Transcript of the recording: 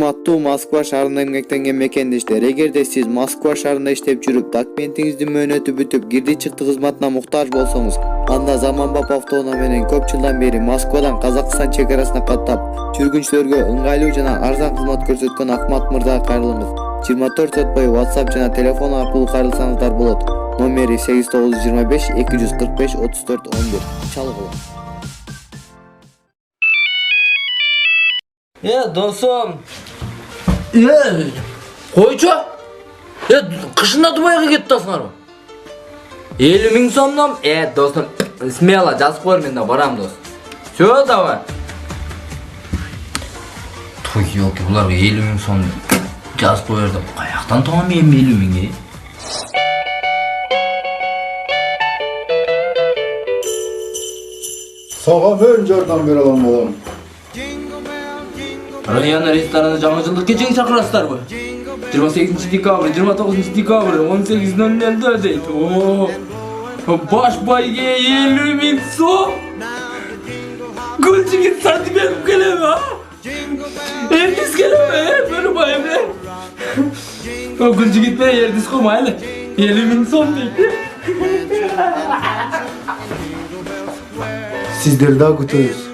Урматтуу Москва шаарында эмгектенген мекендештер, эгерде сиз Москва шаарында иштеп жүрүп, документиңиздин мөөнөтү бүтүп, кирди-чыкты кызматына муктаж болсоңуз, анда заманбап автоунаа менен көп жылдан бери Москвадан Казакстан чек арасына каттап, жүргүнчүлөргө ыңгайлуу жана арзан кызмат көрсөткөн Акмат мырзага кайрылыңыз. 24 саат бою WhatsApp жана телефон аркылуу кайрылсаңыздар болот. Номери 8925 245 34 11. Чалгыла. Досым. Койчу. Кышында Дубайга кеттасыңарбы? 50 000 сомдон. Достум, смело жазып кой, мен да барам, дос. Всё, давай. Туй, ёлки, буларга 50 000 сом жазып коердим. Каяктан табам мен 50 000-ге? Сага мен жардам бере алам балам. Раяна рестораны жаңы жылдык кечеге чакырасыздарбы? 28 декабрь, 29 декабрь, 18:00 дейт. Баш байге 50 000 сом. Гүлжигит сатып берип келем, а? Эрдис келем, бөлүп байым. Гүлжигит менен эрдис комайлы. 50 000 сом дейт. Sizleri daha күтөбүз.